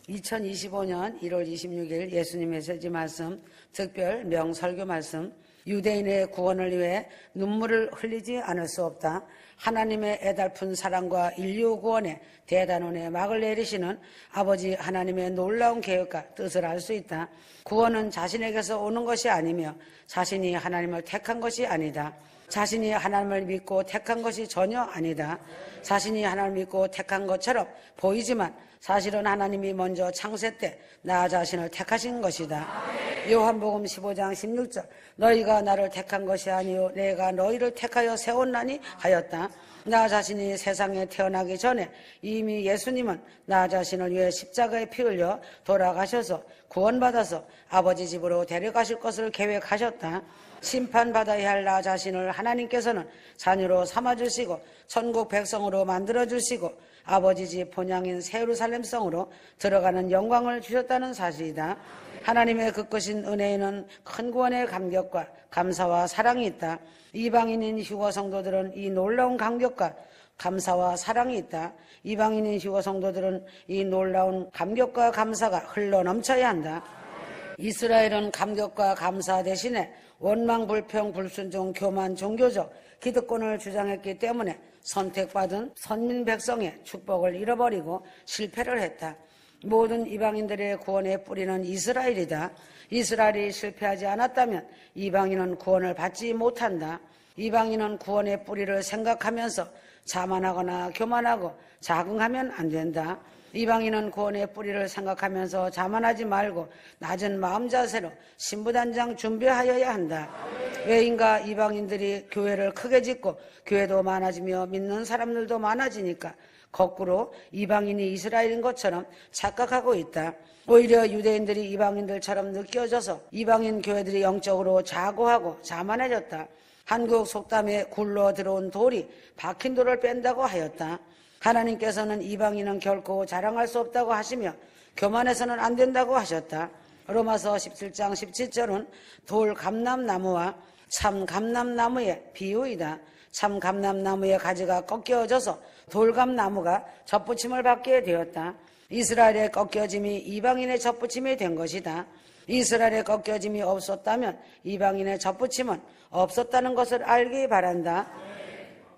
2025년 1월 26일 예수님 메시지 말씀, 특별 명설교 말씀, 유대인의 구원을 위해 눈물을 흘리지 않을 수 없다. 하나님의 애달픈 사랑과 인류 구원의 대단원의 막을 내리시는 아버지 하나님의 놀라운 계획과 뜻을 알 수 있다. 구원은 자신에게서 오는 것이 아니며 자신이 하나님을 택한 것이 아니다. 자신이 하나님을 믿고 택한 것이 전혀 아니다. 자신이 하나님을 믿고 택한 것처럼 보이지만 사실은 하나님이 먼저 창세 때 나 자신을 택하신 것이다. 요한복음 15장 16절 너희가 나를 택한 것이 아니요 내가 너희를 택하여 세웠나니 하였다. 나 자신이 세상에 태어나기 전에 이미 예수님은 나 자신을 위해 십자가에 피 흘려 돌아가셔서 구원받아서 아버지 집으로 데려가실 것을 계획하셨다. 심판받아야 할 나 자신을 하나님께서는 자녀로 삼아주시고 천국 백성으로 만들어주시고 아버지 집 본향인 새 예루살렘 성으로 들어가는 영광을 주셨다는 사실이다. 하나님의 그 크신 은혜에는 큰 구원의 감격과 감사와 사랑이 있다. 이방인인 휴거 성도들은 이 놀라운 감격과 감사와 사랑이 있다. 이방인인 휴거 성도들은 이 놀라운 감격과 감사가 흘러 넘쳐야 한다. 이스라엘은 감격과 감사 대신에 원망, 불평, 불순종, 교만, 종교적 기득권을 주장했기 때문에 선택받은 선민 백성의 축복을 잃어버리고 실패를 했다. 모든 이방인들의 구원의 뿌리는 이스라엘이다. 이스라엘이 실패하지 않았다면 이방인은 구원을 받지 못한다. 이방인은 구원의 뿌리를 생각하면서 자만하거나 교만하고 자긍하면 안 된다. 이방인은 구원의 뿌리를 생각하면서 자만하지 말고 낮은 마음 자세로 신부단장 준비하여야 한다. 왜인가 이방인들이 교회를 크게 짓고 교회도 많아지며 믿는 사람들도 많아지니까 거꾸로 이방인이 이스라엘인 것처럼 착각하고 있다. 오히려 유대인들이 이방인들처럼 느껴져서 이방인 교회들이 영적으로 자고하고 자만해졌다. 한국 속담에 굴러 들어온 돌이 박힌 돌을 뺀다고 하였다. 하나님께서는 이방인은 결코 자랑할 수 없다고 하시며 교만해서는 안 된다고 하셨다. 로마서 17장 17절은 돌 감람나무와 참 감람나무의 비유이다. 참 감람나무의 가지가 꺾여져서 돌감나무가 접붙임을 받게 되었다. 이스라엘의 꺾여짐이 이방인의 접붙임이 된 것이다. 이스라엘의 꺾여짐이 없었다면 이방인의 접붙임은 없었다는 것을 알기 바란다.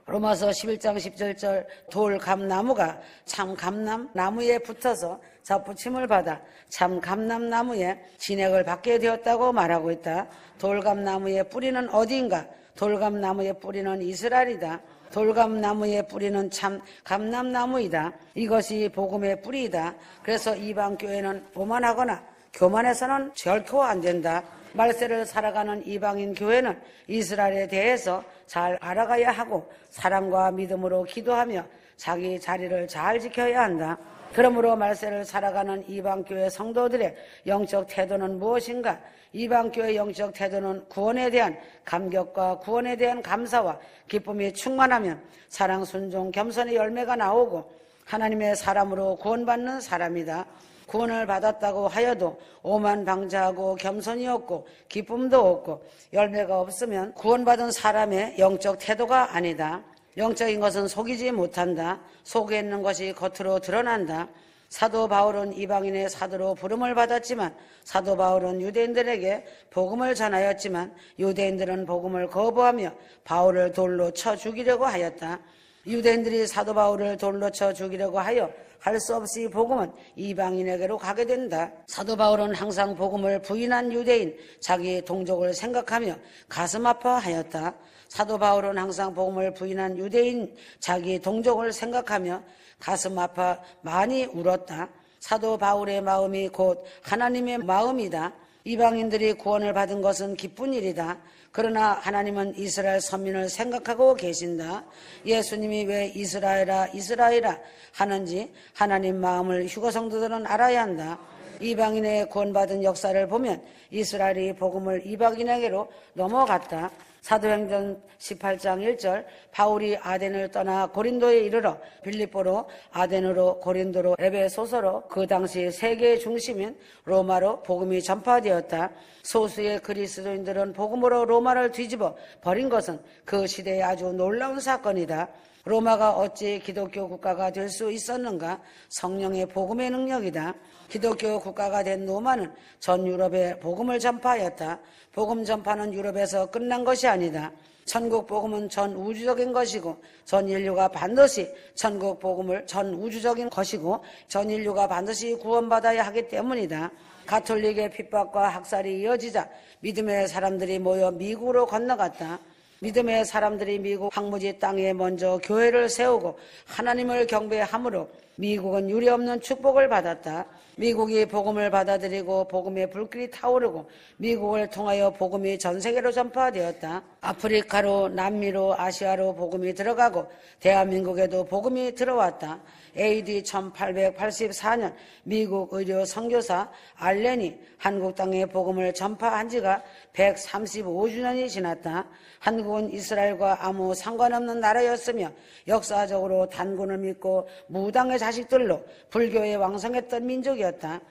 로마서 11장 17절 돌감나무가 참 감람나무에 붙어서 접붙임을 받아 참 감람나무의 진액을 받게 되었다고 말하고 있다. 돌감나무의 뿌리는 어디인가? 돌감나무의 뿌리는 이스라엘이다. 돌감나무의 뿌리는 참 감람나무이다. 이것이 복음의 뿌리이다. 그래서 이방교회는 오만하거나 교만해서는 결코 안 된다. 말세를 살아가는 이방인 교회는 이스라엘에 대해서 잘 알아가야 하고 사랑과 믿음으로 기도하며 자기 자리를 잘 지켜야 한다. 그러므로 말세를 살아가는 이방교회 성도들의 영적 태도는 무엇인가? 이방교회 영적 태도는 구원에 대한 감격과 구원에 대한 감사와 기쁨이 충만하면 사랑, 순종, 겸손의 열매가 나오고 하나님의 사람으로 구원받는 사람이다. 구원을 받았다고 하여도 오만방자하고 겸손이 없고 기쁨도 없고 열매가 없으면 구원받은 사람의 영적 태도가 아니다. 영적인 것은 속이지 못한다. 속에 있는 것이 겉으로 드러난다. 사도 바울은 이방인의 사도로 부름을 받았지만 사도 바울은 유대인들에게 복음을 전하였지만 유대인들은 복음을 거부하며 바울을 돌로 쳐 죽이려고 하였다. 유대인들이 사도 바울을 돌로 쳐 죽이려고 하여 할 수 없이 복음은 이방인에게로 가게 된다. 사도 바울은 항상 복음을 부인한 유대인, 자기의 동족을 생각하며 가슴 아파하였다. 사도 바울은 항상 복음을 부인한 유대인, 자기의 동족을 생각하며 가슴 아파 많이 울었다. 사도 바울의 마음이 곧 하나님의 마음이다. 이방인들이 구원을 받은 것은 기쁜 일이다. 그러나 하나님은 이스라엘 선민을 생각하고 계신다. 예수님이 왜 이스라엘아 이스라엘아 하는지 하나님 마음을 휴거 성도들은 알아야 한다. 이방인의 구원받은 역사를 보면 이스라엘이 복음을 이방인에게로 넘어갔다. 사도행전 18장 1절 바울이 아덴을 떠나 고린도에 이르러 빌립보로 아덴으로 고린도로 에베소서로 그 당시 세계의 중심인 로마로 복음이 전파되었다. 소수의 그리스도인들은 복음으로 로마를 뒤집어 버린 것은 그 시대의 아주 놀라운 사건이다. 로마가 어찌 기독교 국가가 될 수 있었는가? 성령의 복음의 능력이다. 기독교 국가가 된 로마는 전 유럽에 복음을 전파하였다. 복음 전파는 유럽에서 끝난 것이 아니다. 천국 복음은 전 우주적인 것이고 전 인류가 반드시 천국 복음을 전 우주적인 것이고 전 인류가 반드시 구원받아야 하기 때문이다. 가톨릭의 핍박과 학살이 이어지자 믿음의 사람들이 모여 미국으로 건너갔다. 믿음의 사람들이 미국 황무지 땅에 먼저 교회를 세우고 하나님을 경배함으로 미국은 유례없는 축복을 받았다. 미국이 복음을 받아들이고 복음의 불길이 타오르고 미국을 통하여 복음이 전 세계로 전파되었다. 아프리카로 남미로 아시아로 복음이 들어가고 대한민국에도 복음이 들어왔다. AD 1884년 미국 의료 선교사 알렌이 한국 땅에 복음을 전파한 지가 135주년이 지났다. 한국은 이스라엘과 아무 상관없는 나라였으며 역사적으로 단군을 믿고 무당의 자식들로 불교에 왕성했던 민족이었다.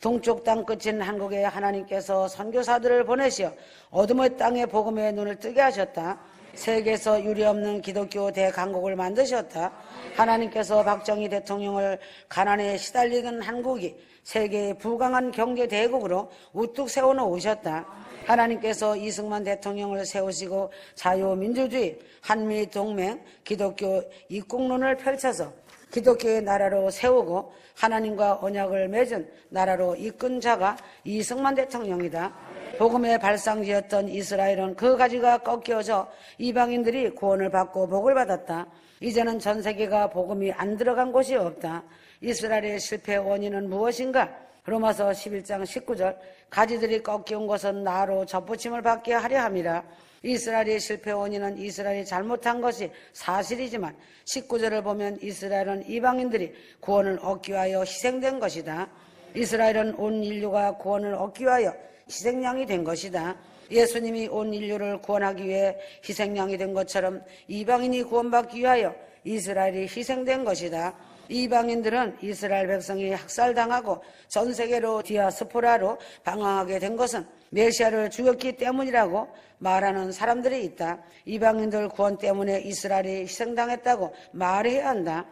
동쪽 땅 끝인 한국에 하나님께서 선교사들을 보내시어 어둠의 땅에 복음의 눈을 뜨게 하셨다. 세계에서 유례없는 기독교 대강국을 만드셨다. 하나님께서 박정희 대통령을 가난에 시달리던 한국이 세계의 부강한 경제 대국으로 우뚝 세워놓으셨다. 하나님께서 이승만 대통령을 세우시고 자유민주주의, 한미동맹, 기독교 입국론을 펼쳐서 기독교의 나라로 세우고 하나님과 언약을 맺은 나라로 이끈 자가 이승만 대통령이다. 복음의 발상지였던 이스라엘은 그 가지가 꺾여져 이방인들이 구원을 받고 복을 받았다. 이제는 전 세계가 복음이 안 들어간 곳이 없다. 이스라엘의 실패 원인은 무엇인가? 로마서 11장 19절 가지들이 꺾여온 것은 나로 접붙임을 받게 하려 함이라. 이스라엘의 실패 원인은 이스라엘이 잘못한 것이 사실이지만 19절을 보면 이스라엘은 이방인들이 구원을 얻기 위하여 희생된 것이다. 이스라엘은 온 인류가 구원을 얻기 위하여 희생양이 된 것이다. 예수님이 온 인류를 구원하기 위해 희생양이 된 것처럼 이방인이 구원받기 위하여 이스라엘이 희생된 것이다. 이방인들은 이스라엘 백성이 학살당하고 전 세계로 디아스포라로 방황하게 된 것은 메시아를 죽였기 때문이라고 말하는 사람들이 있다. 이방인들 구원 때문에 이스라엘이 희생당했다고 말해야 한다.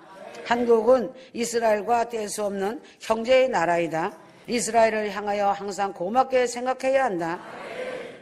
한국은 이스라엘과 뗄 수 없는 형제의 나라이다. 이스라엘을 향하여 항상 고맙게 생각해야 한다.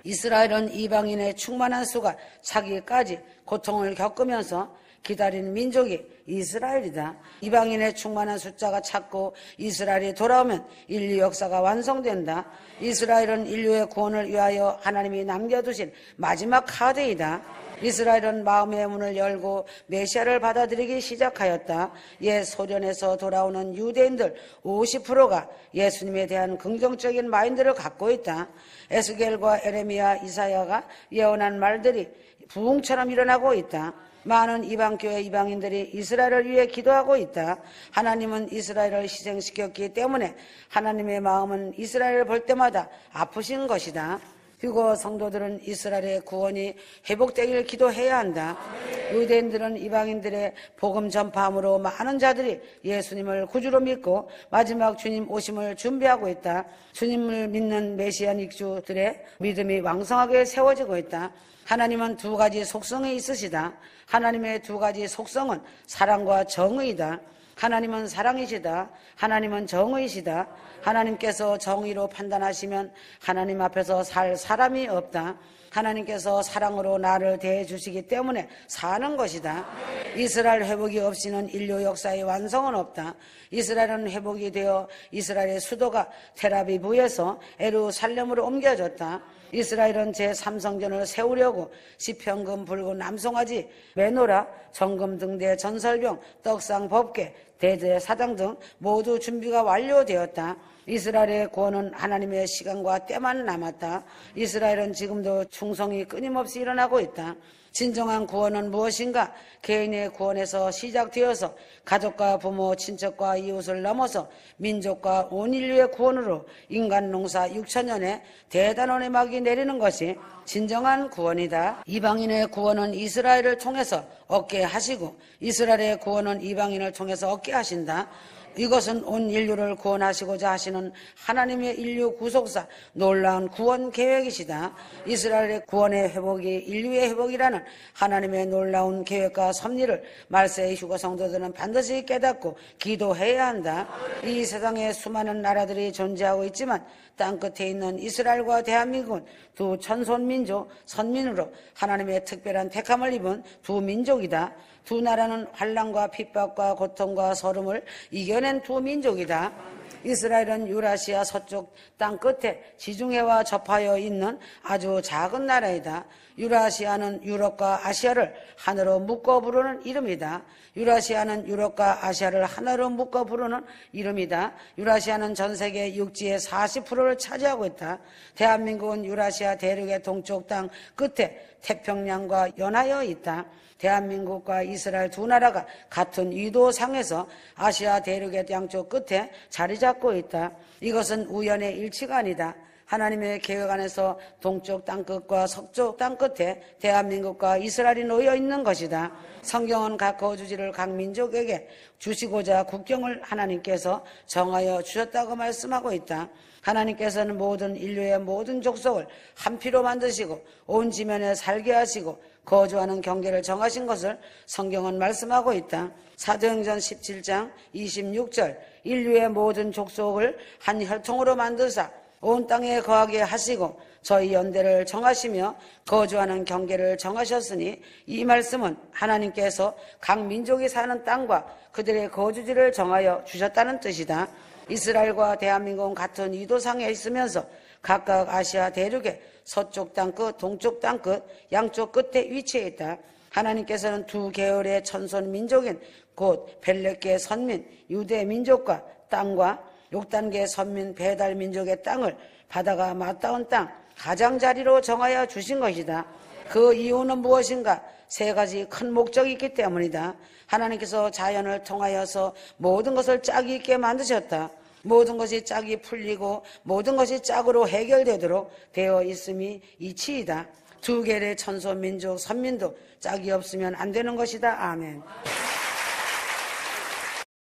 이스라엘은 이방인의 충만한 수가 차기까지 고통을 겪으면서 기다리는 민족이 이스라엘이다. 이방인의 충만한 숫자가 찼고 이스라엘이 돌아오면 인류 역사가 완성된다. 이스라엘은 인류의 구원을 위하여 하나님이 남겨두신 마지막 카드이다. 이스라엘은 마음의 문을 열고 메시아를 받아들이기 시작하였다. 옛 소련에서 돌아오는 유대인들 50%가 예수님에 대한 긍정적인 마인드를 갖고 있다. 에스겔과 에레미야, 이사야가 예언한 말들이 부흥처럼 일어나고 있다. 많은 이방교회 이방인들이 이스라엘을 위해 기도하고 있다. 하나님은 이스라엘을 희생시켰기 때문에 하나님의 마음은 이스라엘을 볼 때마다 아프신 것이다. 휴거 성도들은 이스라엘의 구원이 회복되길 기도해야 한다. 유대인들은 이방인들의 복음 전파함으로 많은 자들이 예수님을 구주로 믿고 마지막 주님 오심을 준비하고 있다. 주님을 믿는 메시아닉주들의 믿음이 왕성하게 세워지고 있다. 하나님은 두 가지 속성이 있으시다. 하나님의 두 가지 속성은 사랑과 정의이다. 하나님은 사랑이시다. 하나님은 정의이시다. 하나님께서 정의로 판단하시면 하나님 앞에서 살 사람이 없다. 하나님께서 사랑으로 나를 대해주시기 때문에 사는 것이다. 이스라엘 회복이 없이는 인류 역사의 완성은 없다. 이스라엘은 회복이 되어 이스라엘의 수도가 텔아비브에서 예루살렘으로 옮겨졌다. 이스라엘은 제3성전을 세우려고 시편금, 붉은 남송아지, 메노라, 정금 등대, 전설병, 떡상, 법궤, 대제사장 등 모두 준비가 완료되었다. 이스라엘의 구원은 하나님의 시간과 때만 남았다. 이스라엘은 지금도 충성이 끊임없이 일어나고 있다. 진정한 구원은 무엇인가? 개인의 구원에서 시작되어서 가족과 부모, 친척과 이웃을 넘어서 민족과 온 인류의 구원으로 인간 농사 6천년에 대단한 해막이 내리는 것이 진정한 구원이다. 이방인의 구원은 이스라엘을 통해서 얻게 하시고 이스라엘의 구원은 이방인을 통해서 얻게 하신다. 이것은 온 인류를 구원하시고자 하시는 하나님의 인류 구속사 놀라운 구원 계획이시다. 이스라엘의 구원의 회복이 인류의 회복이라는 하나님의 놀라운 계획과 섭리를 말세의 휴거 성도들은 반드시 깨닫고 기도해야 한다. 이 세상에 수많은 나라들이 존재하고 있지만 땅끝에 있는 이스라엘과 대한민국은 두 천손민족 선민으로 하나님의 특별한 택함을 입은 두 민족이다. 두 나라는 환난과 핍박과 고통과 서름을 이겨낸 두 민족이다. 이스라엘은 유라시아 서쪽 땅끝에 지중해와 접하여 있는 아주 작은 나라이다. 유라시아는 유럽과 아시아를 하나로 묶어 부르는 이름이다. 유라시아는 유럽과 아시아를 하나로 묶어 부르는 이름이다. 유라시아는 전 세계 육지의 40%를 차지하고 있다. 대한민국은 유라시아 대륙의 동쪽 땅 끝에 태평양과 연하여 있다. 대한민국과 이스라엘 두 나라가 같은 위도상에서 아시아 대륙의 양쪽 끝에 자리 잡고 있다. 이것은 우연의 일치가 아니다. 하나님의 계획 안에서 동쪽 땅끝과 서쪽 땅끝에 대한민국과 이스라엘이 놓여 있는 것이다. 성경은 각 거주지를 각 민족에게 주시고자 국경을 하나님께서 정하여 주셨다고 말씀하고 있다. 하나님께서는 모든 인류의 모든 족속을 한 피로 만드시고 온 지면에 살게 하시고 거주하는 경계를 정하신 것을 성경은 말씀하고 있다. 사도행전 17장 26절 인류의 모든 족속을 한 혈통으로 만드사 온 땅에 거하게 하시고 저희 연대를 정하시며 거주하는 경계를 정하셨으니 이 말씀은 하나님께서 각 민족이 사는 땅과 그들의 거주지를 정하여 주셨다는 뜻이다. 이스라엘과 대한민국은 같은 위도상에 있으면서 각각 아시아 대륙의 서쪽 땅끝, 동쪽 땅끝, 양쪽 끝에 위치해 있다. 하나님께서는 두 계열의 천손 민족인 곧 벨렛계 선민, 유대 민족과 땅과 6단계 선민 배달 민족의 땅을 바다가 맞닿은 땅, 가장자리로 정하여 주신 것이다. 그 이유는 무엇인가? 세 가지 큰 목적이 있기 때문이다. 하나님께서 자연을 통하여서 모든 것을 짝이 있게 만드셨다. 모든 것이 짝이 풀리고 모든 것이 짝으로 해결되도록 되어 있음이 이치이다. 두 개의 천손민족 선민도 짝이 없으면 안 되는 것이다. 아멘.